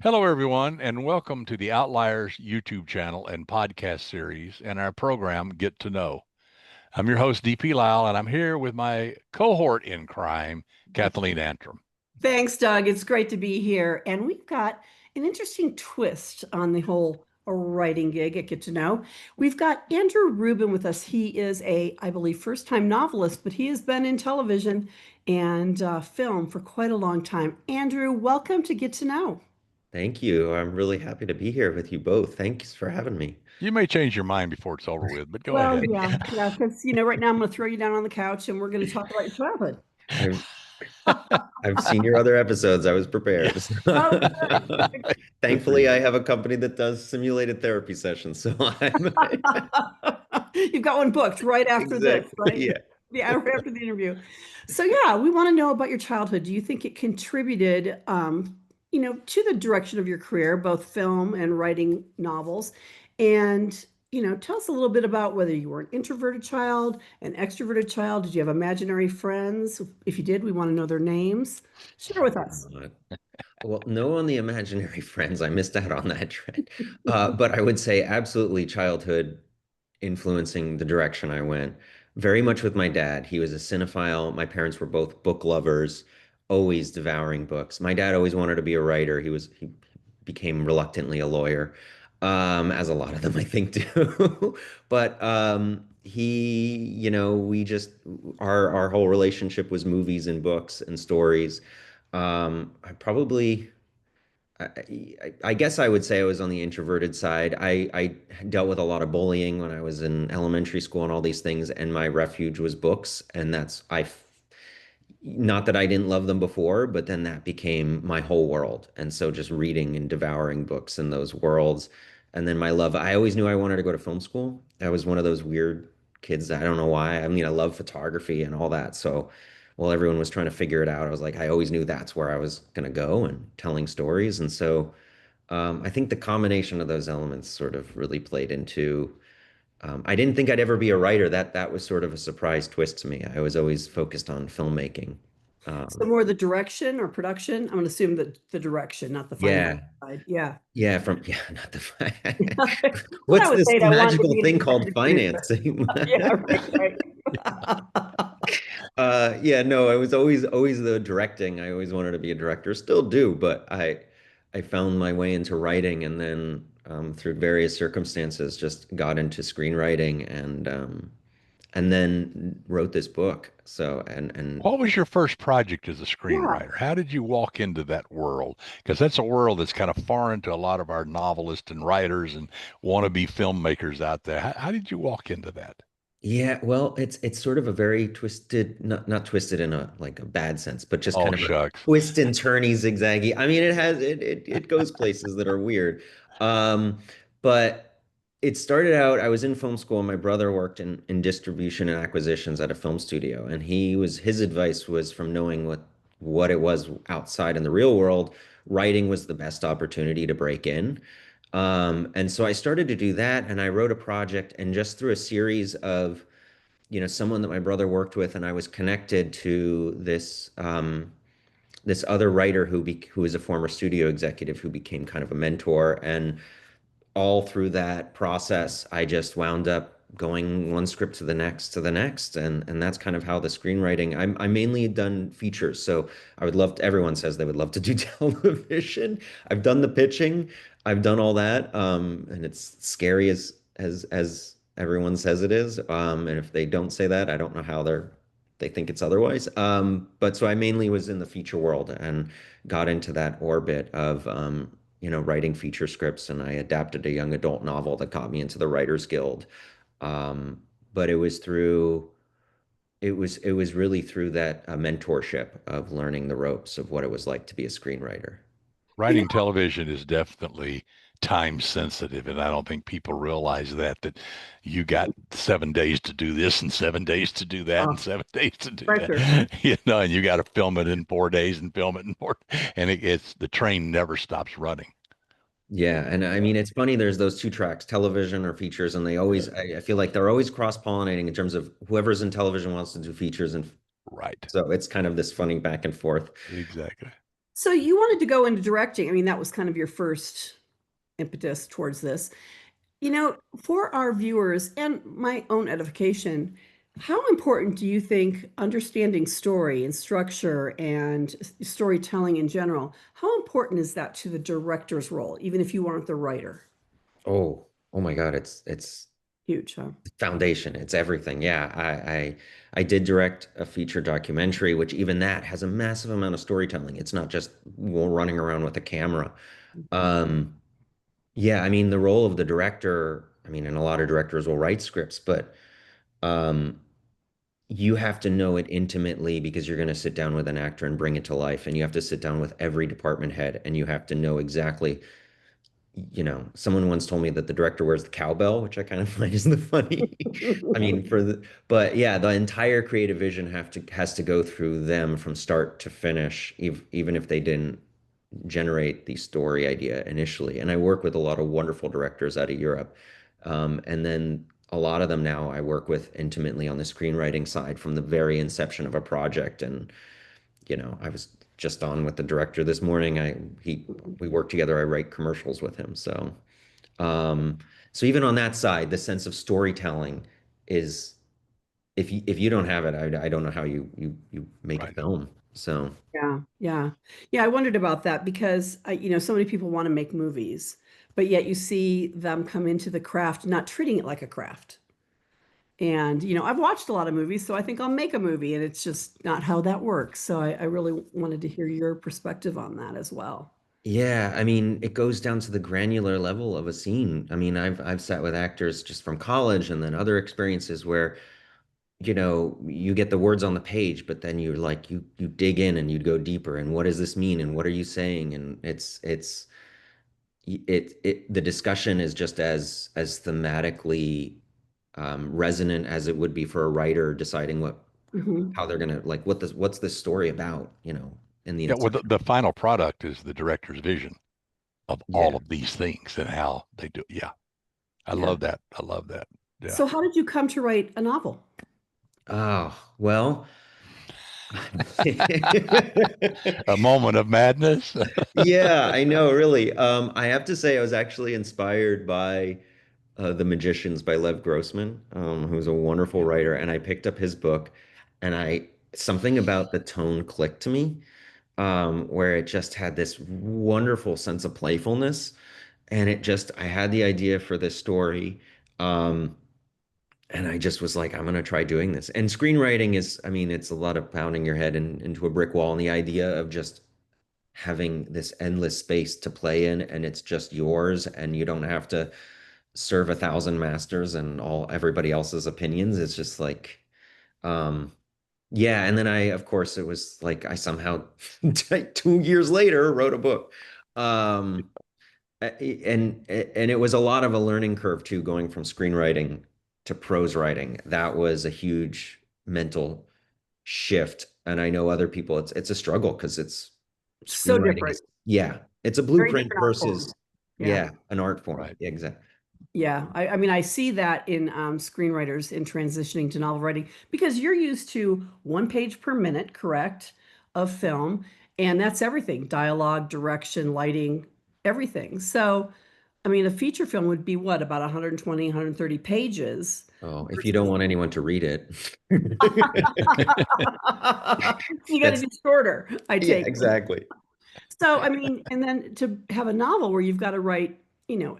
Hello, everyone, and welcome to the Outliers YouTube channel and podcast series and our program, Get to Know. I'm your host, DP Lyle, and I'm here with my cohort in crime, Kathleen Antrim. Thanks, Doug. It's great to be here. And we've got an interesting twist on the whole writing gig at Get to Know. We've got Andrew Rubin with us. He is I believe, first-time novelist, but he has been in television and film for quite a long time. Andrew, welcome to Get to Know. Thank you. I'm really happy to be here with you both. Thanks for having me. You may change your mind before it's over with, but go Well, ahead. yeah, because right now I'm going to throw you down on the couch and we're going to talk about your childhood. I've I've seen your other episodes. I was prepared. Oh, good. Thankfully, I have a company that does simulated therapy sessions, so I'm You've got one booked right after this, exactly, right? yeah. Yeah, right after the interview. So yeah, we want to know about your childhood. Do you think it contributed, to the direction of your career, both film and writing novels? And, tell us a little bit about whether you were an introverted child, an extroverted child. Did you have imaginary friends? If you did, we want to know their names. Share with us. Well, no on the imaginary friends. I missed out on that trend. But I would say absolutely childhood influencing the direction I went. Very much with my dad. He was a cinephile. My parents were both book lovers, always devouring books. My dad always wanted to be a writer. He became reluctantly a lawyer, as a lot of them I think do. But we just our whole relationship was movies and books and stories. I probably I guess I would say I was on the introverted side. I dealt with a lot of bullying when I was in elementary school and all these things, and my refuge was books. And not that I didn't love them before, but then that became my whole world. And so just reading and devouring books in those worlds. And then my love, I always knew I wanted to go to film school. I was one of those weird kids that I don't know why. I mean, I love photography and all that. So while everyone was trying to figure it out, I was like, I always knew that's where I was going to go and telling stories. And so I think the combination of those elements sort of really played into. I didn't think I'd ever be a writer. That was sort of a surprise twist to me. I was always focused on filmmaking. So more the direction or production. I'm going to assume that the direction, not the financial Yeah, side. Yeah. yeah, not the. When I What's was this eight, I wanted to magical be an thing called executive producer. financing? Yeah, right. Yeah, no, I was always the directing. I always wanted to be a director, still do, but I found my way into writing, and then through various circumstances just got into screenwriting, and then wrote this book. So and What was your first project as a Yeah. screenwriter? How did you walk into that world? Because that's a world that's kind of foreign to a lot of our novelists and writers and wannabe filmmakers out there. How did you walk into that? Yeah, well, it's sort of a very twisted, not twisted in a like a bad sense, but just Oh, kind of a shucks. twist and turny, zigzaggy. I mean, it goes places that are weird. Um, but it started out, I was in film school, and my brother worked in distribution and acquisitions at a film studio, and his advice was from knowing what it was outside in the real world, writing was the best opportunity to break in. And so I started to do that, and I wrote a project, and just through a series of, someone that my brother worked with, and I was connected to this other writer who is a former studio executive who became kind of a mentor. And all through that process, I just wound up going one script to the next, and that's kind of how the screenwriting. I mainly done features, so I would love to. Everyone says they would love to do television. I've done the pitching, I've done all that, and it's scary as everyone says it is. And if they don't say that, I don't know how they think it's otherwise. But so I mainly was in the feature world and got into that orbit of writing feature scripts, and I adapted a young adult novel that got me into the Writers Guild. But it was really through that mentorship of learning the ropes of what it was like to be a screenwriter. You Writing television is definitely time sensitive, and I don't think people realize that you got 7 days to do this and 7 days to do that and know, 7 days to do pressure. that. And you got to film it in 4 days and film it in four, and it's the train never stops running. Yeah, and I mean it's funny. There's those two tracks, television or features, and I feel like they're always cross-pollinating in terms of whoever's in television wants to do features, and Right. so it's kind of this funny back and forth. Exactly. So you wanted to go into directing. I mean, that was kind of your first impetus towards this. For our viewers and my own edification, how important do you think understanding story and structure and storytelling in general, how important is that to the director's role, even if you aren't the writer? Oh my God, it's Huge, huh? foundation. It's everything. Yeah, I did direct a feature documentary, which even that has a massive amount of storytelling. It's not just running around with a camera. Um, yeah, I mean the role of the director, I mean, and a lot of directors will write scripts, but um you have to know it intimately because you're going to sit down with an actor and bring it to life, and you have to sit down with every department head and you have to know exactly, someone once told me that the director wears the cowbell, which I kind of find isn't funny. I mean, but yeah, the entire creative vision has to go through them from start to finish, even if they didn't generate the story idea initially. And I work with a lot of wonderful directors out of Europe. And then a lot of them now I work with intimately on the screenwriting side from the very inception of a project. And, I was just on with the director this morning. We work together. I write commercials with him. Um, so even on that side, the sense of storytelling is, if you don't have it, I don't know how you make a Right. film. So Yeah, yeah. Yeah, I wondered about that because so many people want to make movies, but yet you see them come into the craft not treating it like a craft. And, I've watched a lot of movies, so I think I'll make a movie, and it's just not how that works. So I really wanted to hear your perspective on that as well. yeah, I mean, it goes down to the granular level of a scene. I mean, I've sat with actors just from college and then other experiences where, you get the words on the page, but then you're like you dig in and you go deeper and what does this mean and what are you saying? And the discussion is just as thematically resonant as it would be for a writer deciding Hmm. how they're gonna like what's this story about, in the Yeah, well, inception. the final product is the director's vision of all Yeah. of these things and how they do. Yeah, I Yeah. love that. I love that. Yeah. So how did you come to write a novel? Oh, well. A moment of madness. Yeah, I know, really. I have to say, I was actually inspired by The Magicians by Lev Grossman, who's a wonderful Yeah. writer. And I picked up his book, and something about the tone clicked to me, where it just had this wonderful sense of playfulness. And I had the idea for this story. Um, and I just was like, I'm gonna try doing this. And screenwriting is, I mean, it's a lot of pounding your head into a brick wall. And the idea of just having this endless space to play in and it's just yours and you don't have to serve 1,000 masters and all everybody else's opinions. It's just like, um, yeah. And then of course, it was like I somehow 2 years later wrote a book. Um, and it was a lot of a learning curve too, going from screenwriting to prose writing. That was a huge mental shift. And I know other people, it's a struggle because it's So screenwriting different, is, yeah, it's a very blueprint different art form. versus, Yeah. yeah, an art form. Right. Yeah, exactly. Yeah, I mean, I see that in screenwriters in transitioning to novel writing because you're used to 1 page per minute, correct, of film, and that's everything, dialogue, direction, lighting, everything. So, I mean, a feature film would be what, about 120, 130 pages. Oh, if you don't Versus want anyone to read it. you got to That's, do shorter, I yeah, take it. exactly. So, I mean, and then to have a novel where you've got to write,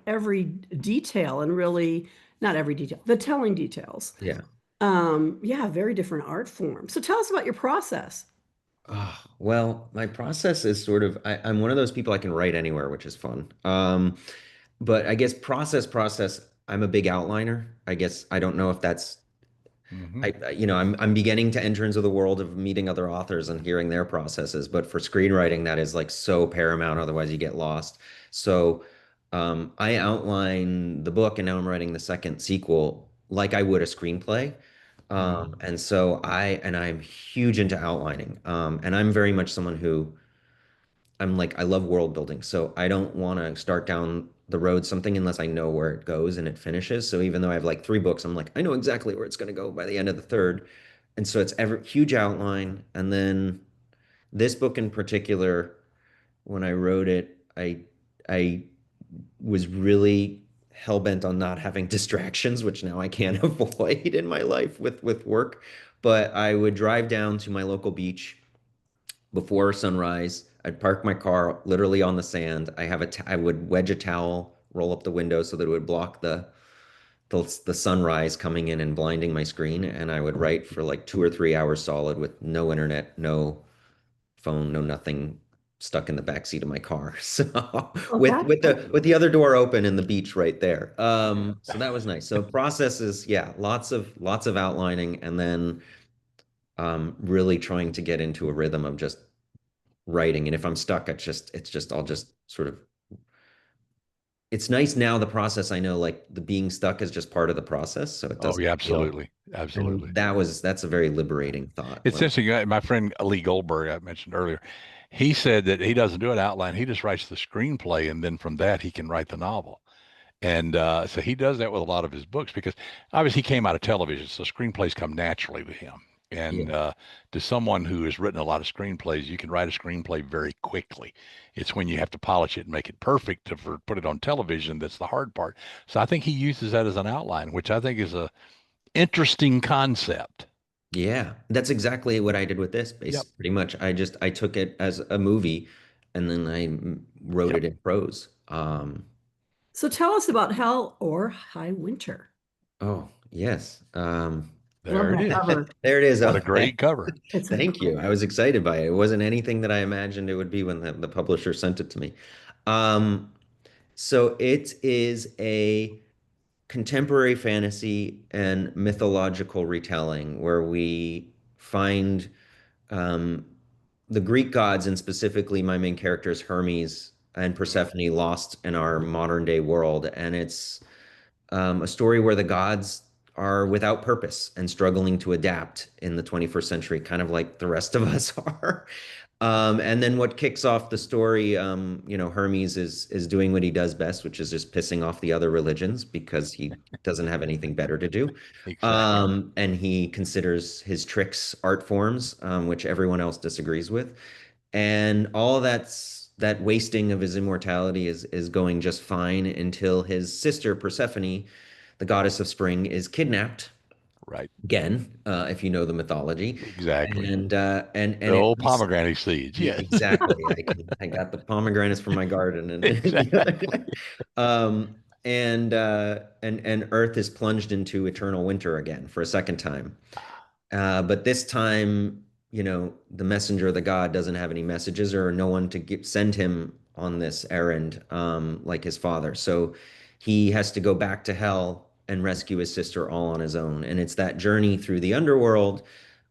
every detail and really, not every detail, the telling details. Yeah. Yeah, very different art form. So tell us about your process. Well, my process is sort of, I'm one of those people I can write anywhere, which is fun. But I guess process, I'm a big outliner. I guess I don't know if that's Hmm. I'm beginning to enter into the world of meeting other authors and hearing their processes, but for screenwriting, that is like so paramount. Otherwise, you get lost. So, I outline the book, and now I'm writing the second sequel like I would a screenplay. Hmm. I'm huge into outlining. And I'm very much someone who I'm like, I love world building. So I don't want to start down the road something unless I know where it goes and it finishes. So even though I have like 3 books, I'm like, I know exactly where it's going to go by the end of the third. And so it's ever huge outline. And then this book in particular, when I wrote it, I was really hell bent on not having distractions, which now I can't avoid in my life with work. But I would drive down to my local beach before sunrise. I'd park my car literally on the sand. I would wedge a towel, roll up the window so that it would block the sunrise coming in and blinding my screen, and I would write for like 2 or 3 hours solid with no internet, no phone, no nothing, stuck in the back seat of my car. So Oh, with that's with the other door open and the beach right there. So that was nice. So process is, yeah, lots of outlining, and then really trying to get into a rhythm of just writing. And if I'm stuck, it's just I'll just sort of, it's nice now, the process, I know, like the being stuck is just part of the process, so it Oh, doesn't yeah, feel, absolutely. and Absolutely. that's a very liberating thought. It's Like, interesting. My friend Lee Goldberg, I mentioned earlier, he said that he doesn't do an outline. He just writes the screenplay, and then from that, he can write the novel. And so he does that with a lot of his books because obviously he came out of television, so screenplays come naturally to him. And yeah, to someone who has written a lot of screenplays, you can write a screenplay very quickly. It's when you have to polish it and make it perfect put it on television that's the hard part. So I think he uses that as an outline, which I think is a interesting concept. yeah, that's exactly what I did with this. Yep. Pretty much, I took it as a movie, and then I wrote Yep. it in prose. so tell us about Hell or High Winter. Oh yes, Love There it that is. cover. there it is. What Oh, a great cover. It's a thank you. I was excited by it. It wasn't anything that I imagined it would be when the publisher sent it to me. Um, so it is a contemporary fantasy and mythological retelling where we find um, the Greek gods, and specifically my main characters, Hermes and Persephone, lost in our modern day world. And it's a story where the gods are without purpose and struggling to adapt in the 21st century, kind of like the rest of us are. And then what kicks off the story, Hermes is doing what he does best, which is just pissing off the other religions because he doesn't have anything better to do. Exactly. And he considers his tricks art forms, which everyone else disagrees with. And all that wasting of his immortality is going just fine until his sister Persephone, the goddess of spring, is kidnapped Right. again, if you know the mythology. Exactly. And The it old pomegranate seeds. yeah, Yes. exactly. I got the pomegranates from my garden, Exactly. and and Earth is plunged into eternal winter again for a second time. But this time, the messenger of the god doesn't have any messages or no one to send him on this errand, like his father. So he has to go back to hell and rescue his sister all on his own. And it's that journey through the underworld,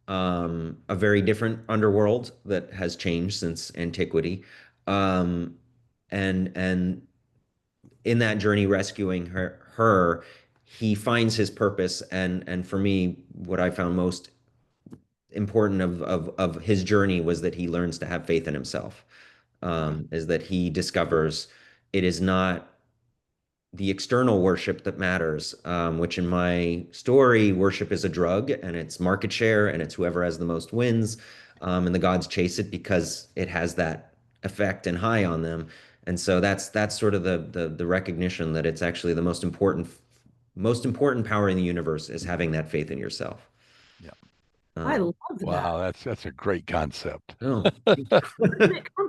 a very different underworld that has changed since antiquity. Um, and in that journey rescuing her, he finds his purpose. And for me, what I found most important of his journey was that he learns to have faith in himself. Is that he discovers it is not the external worship that matters, which in my story, worship is a drug and it's market share and it's whoever has the most wins. And the gods chase it because it has that effect and high on them. And so that's sort of the recognition that it's actually the most important power in the universe is having that faith in yourself. Yeah. I Um, love that. Wow, that's a great concept. oh,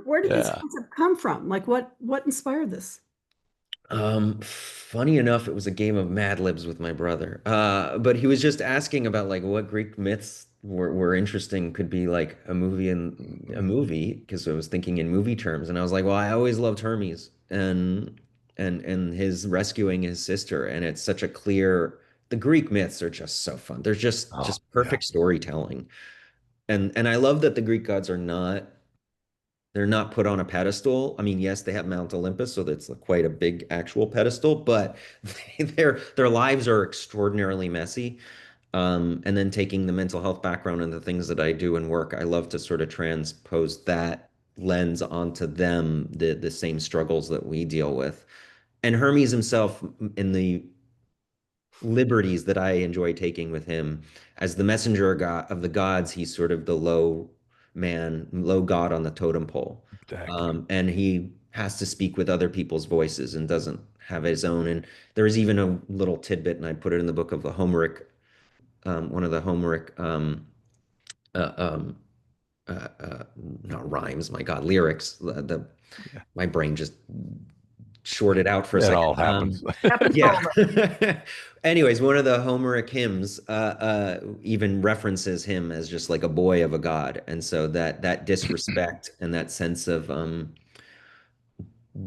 Where did this Yeah. concept come from? Like what inspired this? Funny enough, it was a game of Mad Libs with my brother. But he was just asking about like what Greek myths were interesting, could be like a movie, because I was thinking in movie terms, and I was like, well, I always loved Hermes and his rescuing his sister, and it's such a clear. The Greek myths are just so fun. They're Oh, just yeah. perfect storytelling, and I love that the Greek gods are not, they're not put on a pedestal. I mean, yes, they have Mount Olympus, so that's quite a big actual pedestal, but their lives are extraordinarily messy. And then taking the mental health background and the things that I do in work, I love to sort of transpose that lens onto them, the same struggles that we deal with. And Hermes himself, in the liberties that I enjoy taking with him as the messenger of the gods, he's sort of the low man, low God on the totem pole. Exactly. And he has to speak with other people's voices and doesn't have his own. And there is even a little tidbit, and I put it in the book of the Homeric, one of the Homeric, uh, um, not rhymes, my God, lyrics. Yeah. My brain just shorted out for a It second. all happens. Happens to all Yeah. of us. Anyways, one of the Homeric hymns even references him as just like a boy of a god, and so that disrespect and that sense of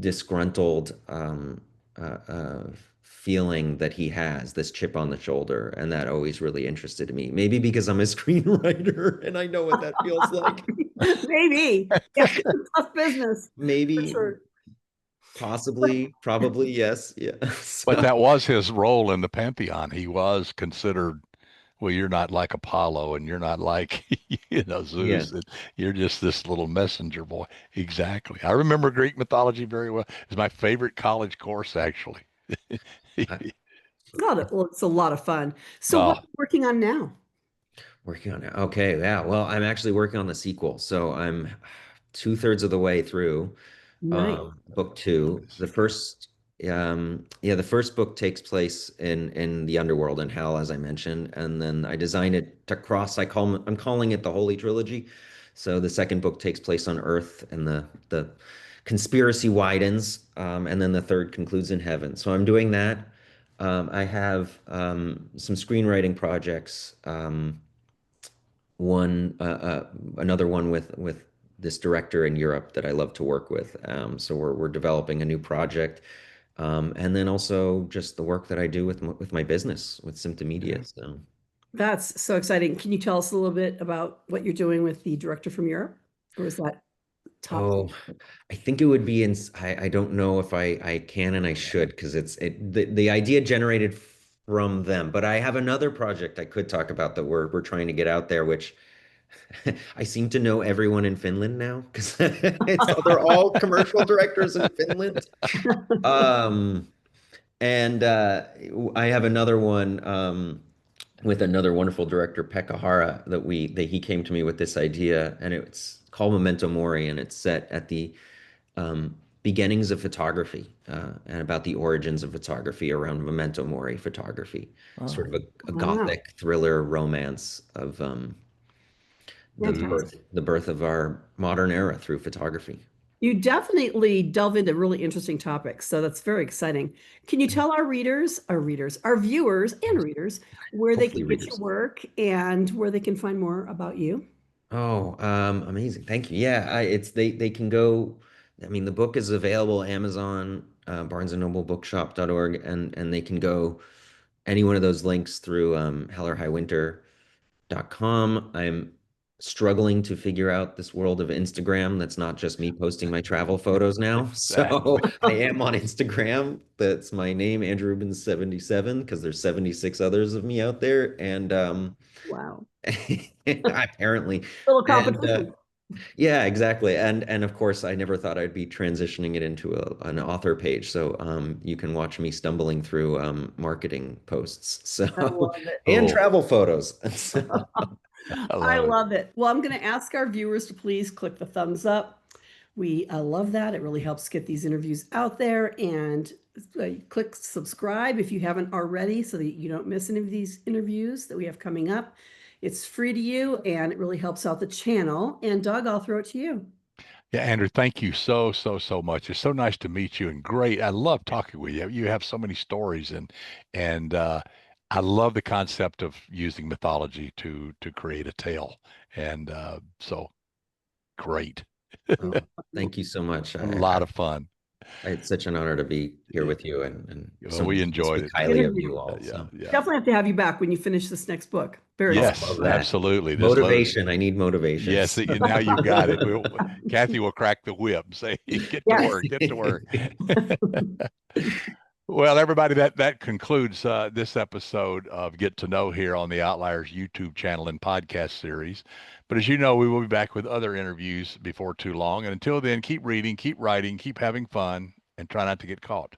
disgruntled feeling that he has, this chip on the shoulder, and that always really interested me. Maybe because I'm a screenwriter and I know what that feels like. Maybe. Yeah, it's a tough business for Maybe, sure. possibly, probably, yes. Yeah. But So, that was his role in the pantheon. He was considered, well, you're not like Apollo and you're not like, yeah. Zeus. You're just this little messenger boy. Exactly. I remember Greek mythology very well. It's my favorite college course, actually. Well, it's a lot of fun. So what are Well, you working on now? Working on it. Okay, yeah. Well, I'm actually working on the sequel, so I'm two-thirds of the way through Nice. book two. The first book takes place in the underworld in hell, as I mentioned, and then I designed it to cross. I'm calling it the Holy Trilogy. So the second book takes place on Earth, and the conspiracy widens, and then the third concludes in heaven. So I'm doing that. I have some screenwriting projects. Another one with this director in Europe that I love to work with. So we're developing a new project, and then also just the work that I do with my business with Symptom Media. yeah. So That's so exciting. Can you tell us a little bit about what you're doing with the director from Europe? Or is that top? oh, I think it would be in. I don't know if I can and I should because the idea generated from them. But I have another project I could talk about that we're trying to get out there, which I seem to know everyone in Finland now because they're all commercial directors in Finland. Um, and I have another one with another wonderful director, Pekka Hara, that he came to me with this idea, and it's called Memento Mori, and it's set at the beginnings of photography and about the origins of photography around Memento Mori photography, Oh, sort of a Wow, gothic thriller romance of fantastic. the birth of our modern era through photography. You definitely delve into really interesting topics, so that's very exciting. Can you tell our viewers and readers where they Hopefully can get your readers. work and where they can find more about you? Oh, amazing. Thank you. Yeah, they can go. I mean, the book is available Amazon, Barnes and Noble Bookshop.org, and they can go any one of those links through hellerhighwinter.com. I'm struggling to figure out this world of Instagram that's not just me posting my travel photos now. So exactly. I am on Instagram. That's my name, Andrew Rubin 77, because there's 76 others of me out there. And Wow. apparently, Little and competition. yeah, exactly. And of course, I never thought I'd be transitioning it into an author page. So you can watch me stumbling through marketing posts. So I love it. and Oh, travel photos. So, I I love it. love it. Well, I'm going to ask our viewers to please click the thumbs up. We love that. It really helps get these interviews out there. And click subscribe if you haven't already so that you don't miss any of these interviews that we have coming up. It's free to you and it really helps out the channel. And Doug, I'll throw it to you. Yeah, Andrew, thank you so much. It's so nice to meet you and great. I love talking with you. You have so many stories and I love the concept of using mythology to create a tale. And so great. oh, thank you so much. A lot of fun. It's such an honor to be here with you, and so Well, we many people enjoyed speak it. highly of Interview. you all. Yeah, So, yeah. Definitely have to have you back when you finish this next book. Very oh, excited. love Yes, that. absolutely. Motivation. I need motivation. Yes, now you've got it. Kathy will crack the whip and say, "Get to Yes. work, get to work." Well, everybody, that concludes this episode of Get to Know here on the Outliers YouTube channel and podcast series. But as you know, we will be back with other interviews before too long. And until then, keep reading, keep writing, keep having fun, and try not to get caught.